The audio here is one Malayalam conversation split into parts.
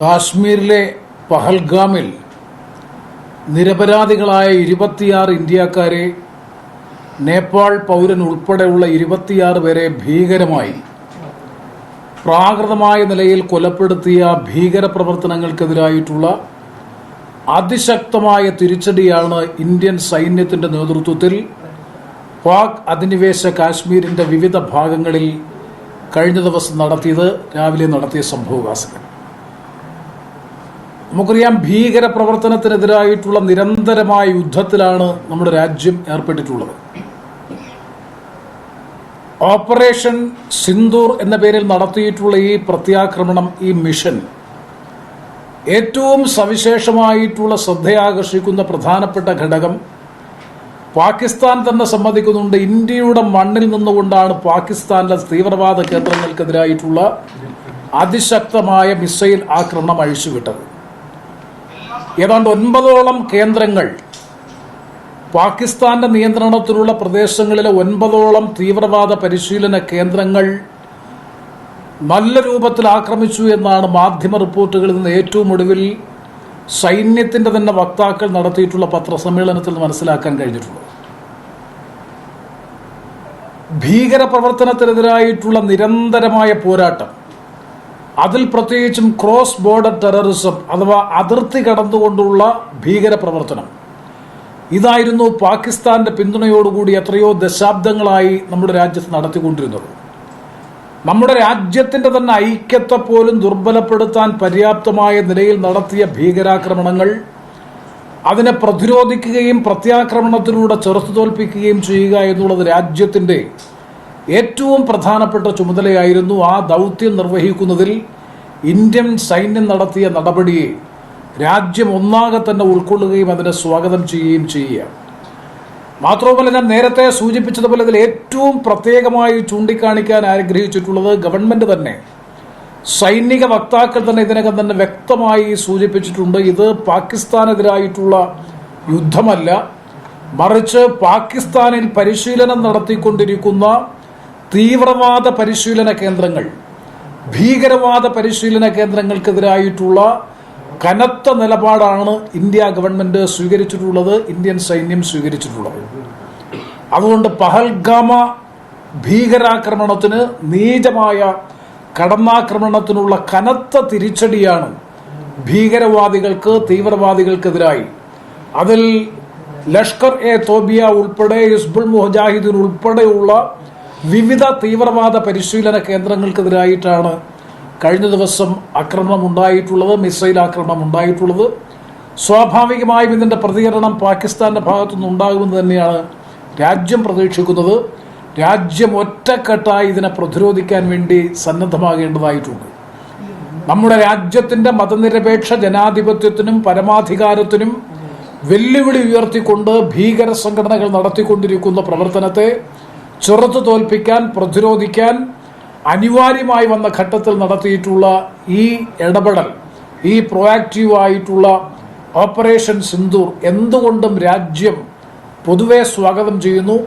കാശ്മീരിലെ പഹൽഗാമിൽ നിരപരാധികളായ 26 ഇന്ത്യക്കാരെ നേപ്പാൾ പൗരൻ ഉൾപ്പെടെയുള്ള 26 പേരെ ഭീകരമായി പ്രാകൃതമായ നിലയിൽ കൊലപ്പെടുത്തിയ ഭീകരപ്രവർത്തനങ്ങൾക്കെതിരായിട്ടുള്ള അതിശക്തമായ തിരിച്ചടിയാണ് ഇന്ത്യൻ സൈന്യത്തിന്റെ നേതൃത്വത്തിൽ പാക് അധിനിവേശ കാശ്മീരിന്റെ വിവിധ ഭാഗങ്ങളിൽ കഴിഞ്ഞ ദിവസം രാവിലെ നടത്തിയ സംഭവവികാസങ്ങൾ. നമുക്കറിയാം, ഭീകരപ്രവർത്തനത്തിനെതിരായിട്ടുള്ള നിരന്തരമായ യുദ്ധത്തിലാണ് നമ്മുടെ രാജ്യം ഏർപ്പെട്ടിട്ടുള്ളത്. ഓപ്പറേഷൻ സിന്ദൂർ എന്ന പേരിൽ നടത്തിയിട്ടുള്ള ഈ പ്രത്യാക്രമണം, ഈ മിഷൻ ഏറ്റവും സവിശേഷമായിട്ടുള്ള ശ്രദ്ധയാകർഷിക്കുന്ന പ്രധാനപ്പെട്ട ഘടകം പാകിസ്ഥാൻ തന്നെ സമ്മതിക്കുന്നുണ്ട്. ഇന്ത്യയുടെ മണ്ണിൽ നിന്നുകൊണ്ടാണ് പാകിസ്ഥാനിലെ തീവ്രവാദ കേന്ദ്രങ്ങൾക്കെതിരായിട്ടുള്ള അതിശക്തമായ മിസൈൽ ആക്രമണം അഴിച്ചുവിട്ടത്. ഏതാണ്ട് 9ഓളം കേന്ദ്രങ്ങൾ, പാകിസ്ഥാന്റെ നിയന്ത്രണത്തിലുള്ള പ്രദേശങ്ങളിലെ 9ഓളം തീവ്രവാദ പരിശീലന കേന്ദ്രങ്ങൾ നല്ല രൂപത്തിൽ ആക്രമിച്ചു എന്നാണ് മാധ്യമ റിപ്പോർട്ടുകളിൽ നിന്ന് ഏറ്റവും ഒടുവിൽ സൈന്യത്തിന്റെ തന്നെ വക്താക്കൾ നടത്തിയിട്ടുള്ള പത്രസമ്മേളനത്തിൽ മനസ്സിലാക്കാൻ കഴിഞ്ഞിട്ടുള്ളത്. ഭീകരപ്രവർത്തനത്തിനെതിരായിട്ടുള്ള നിരന്തരമായ പോരാട്ടം, അതിൽ പ്രത്യേകിച്ചും ക്രോസ് ബോർഡർ ടെററിസം അഥവാ അതിർത്തി കടന്നുകൊണ്ടുള്ള ഭീകരപ്രവർത്തനം, ഇതായിരുന്നു പാകിസ്ഥാന്റെ പിന്തുണയോടുകൂടി എത്രയോ ദശാബ്ദങ്ങളായി നമ്മുടെ രാജ്യത്ത് നടത്തിക്കൊണ്ടിരുന്നത്. നമ്മുടെ രാജ്യത്തിന്റെ തന്നെ ഐക്യത്തെ പോലും ദുർബലപ്പെടുത്താൻ പര്യാപ്തമായ നിലയിൽ നടത്തിയ ഭീകരാക്രമണങ്ങൾ, അതിനെ പ്രതിരോധിക്കുകയും പ്രത്യാക്രമണത്തിലൂടെ ചെറുത്തു തോൽപ്പിക്കുകയും ചെയ്യുക എന്നുള്ളത് രാജ്യത്തിന്റെ ഏറ്റവും പ്രധാനപ്പെട്ട ചുമതലയായിരുന്നു. ആ ദൗത്യം നിർവഹിക്കുന്നതിൽ ഇന്ത്യൻ സൈന്യം നടത്തിയ നടപടിയെ രാജ്യം ഒന്നാകെ തന്നെ ഉൾക്കൊള്ളുകയും അതിനെ സ്വാഗതം ചെയ്യുകയും ചെയ്യുക. മാത്രവുമല്ല, ഞാൻ നേരത്തെ സൂചിപ്പിച്ചതുപോലെ ഇതിൽ ഏറ്റവും പ്രത്യേകമായി ചൂണ്ടിക്കാണിക്കാൻ ആഗ്രഹിച്ചിട്ടുള്ളത് ഗവൺമെന്റ് തന്നെ, സൈനിക വക്താക്കൾ തന്നെ ഇതിനകം തന്നെ വ്യക്തമായി സൂചിപ്പിച്ചിട്ടുണ്ട്. ഇത് പാകിസ്ഥാനെതിരായിട്ടുള്ള യുദ്ധമല്ല, മറിച്ച് പാകിസ്ഥാനിൽ പരിശീലനം നടത്തിക്കൊണ്ടിരിക്കുന്ന തീവ്രവാദ പരിശീലന കേന്ദ്രങ്ങൾ, ഭീകരവാദ പരിശീലന കേന്ദ്രങ്ങൾക്കെതിരായിട്ടുള്ള കനത്ത നിലപാടാണ് ഇന്ത്യ ഗവൺമെന്റ് സ്വീകരിച്ചിട്ടുള്ളത്, ഇന്ത്യൻ സൈന്യം സ്വീകരിച്ചിട്ടുള്ളത്. അതുകൊണ്ട് പഹൽഗാമ ഭീകരാക്രമണത്തിന്, നീചമായ കടന്നാക്രമണത്തിനുള്ള കനത്ത തിരിച്ചടിയാണ് ഭീകരവാദികൾക്ക്, തീവ്രവാദികൾക്കെതിരായി. അതിൽ ലഷ്കർ എ തോബിയ ഉൾപ്പെടെ, ഹിസ്ബുൾ മുജാഹിദീൻ ഉൾപ്പെടെയുള്ള വിവിധ തീവ്രവാദ പരിശീലന കേന്ദ്രങ്ങൾക്കെതിരായിട്ടാണ് കഴിഞ്ഞ ദിവസം ആക്രമണം ഉണ്ടായിട്ടുള്ളത്, മിസൈൽ ആക്രമണം ഉണ്ടായിട്ടുള്ളത്. സ്വാഭാവികമായും ഇതിന്റെ പ്രതികരണം പാകിസ്ഥാന്റെ ഭാഗത്തുനിന്ന് ഉണ്ടാകുമെന്ന് തന്നെയാണ് രാജ്യം പ്രതീക്ഷിക്കുന്നത്. രാജ്യം ഒറ്റക്കെട്ടായി ഇതിനെ പ്രതിരോധിക്കാൻ വേണ്ടി സന്നദ്ധമാകേണ്ടതായിട്ടുണ്ട്. നമ്മുടെ രാജ്യത്തിന്റെ മതനിരപേക്ഷ ജനാധിപത്യത്തിനും പരമാധികാരത്തിനും വെല്ലുവിളി ഉയർത്തിക്കൊണ്ട് ഭീകര സംഘടനകൾ നടത്തിക്കൊണ്ടിരിക്കുന്ന പ്രവർത്തനത്തെ ചെറുത്തു തോൽപ്പിക്കാൻ, പ്രതിരോധിക്കാൻ അനിവാര്യമായി വന്ന ഘട്ടത്തിൽ നടത്തിയിട്ടുള്ള ഈ ഇടപെടൽ, ഈ പ്രൊആക്റ്റീവായിട്ടുള്ള ഓപ്പറേഷൻ സിന്ദൂർ എന്തുകൊണ്ടും രാജ്യം പൊതുവെ സ്വാഗതം ചെയ്യുന്നു.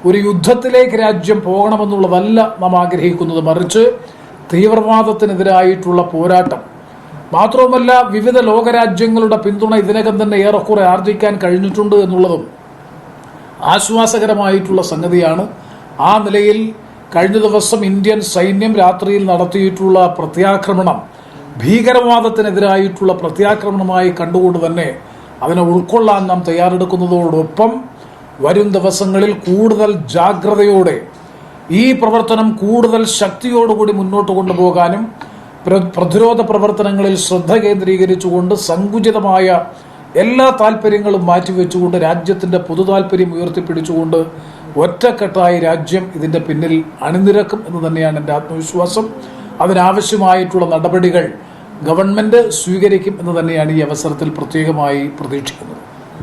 ഒരു യുദ്ധത്തിലേക്ക് രാജ്യം പോകണമെന്നുള്ളതല്ല നാം ആഗ്രഹിക്കുന്നത്, മറിച്ച് തീവ്രവാദത്തിനെതിരായിട്ടുള്ള പോരാട്ടം. മാത്രവുമല്ല, വിവിധ ലോകരാജ്യങ്ങളുടെ പിന്തുണ ഇതിനകം തന്നെ ഏറെക്കുറെ ആർജിക്കാൻ കഴിഞ്ഞിട്ടുണ്ട് എന്നുള്ളതും ആശ്വാസകരമായിട്ടുള്ള സംഗതിയാണ്. ആ നിലയിൽ കഴിഞ്ഞ ദിവസം ഇന്ത്യൻ സൈന്യം രാത്രിയിൽ നടത്തിയിട്ടുള്ള പ്രത്യാക്രമണം ഭീകരവാദത്തിനെതിരായിട്ടുള്ള പ്രത്യാക്രമണമായി കണ്ടുകൊണ്ട് തന്നെ അതിനെ ഉൾക്കൊള്ളാൻ നാം തയ്യാറെടുക്കുന്നതോടൊപ്പം വരും ദിവസങ്ങളിൽ കൂടുതൽ ജാഗ്രതയോടെ ഈ പ്രവർത്തനം കൂടുതൽ ശക്തിയോടുകൂടി മുന്നോട്ട് കൊണ്ടുപോകാനും പ്രതിരോധ പ്രവർത്തനങ്ങളിൽ ശ്രദ്ധ കേന്ദ്രീകരിച്ചുകൊണ്ട് സങ്കുചിതമായ എല്ലാ താല്പര്യങ്ങളും മാറ്റിവെച്ചുകൊണ്ട് രാജ്യത്തിന്റെ പൊതു താല്പര്യം ഉയർത്തിപ്പിടിച്ചുകൊണ്ട് ഒറ്റക്കെട്ടായി രാജ്യം ഇതിന്റെ പിന്നിൽ അണിനിരക്കും എന്ന് തന്നെയാണ് എൻ്റെ ആത്മവിശ്വാസം. അതിനാവശ്യമായിട്ടുള്ള നടപടികൾ ഗവൺമെന്റ് സ്വീകരിക്കും എന്ന് തന്നെയാണ് ഈ അവസരത്തിൽ പ്രത്യേകമായി പ്രതീക്ഷിക്കുന്നത്.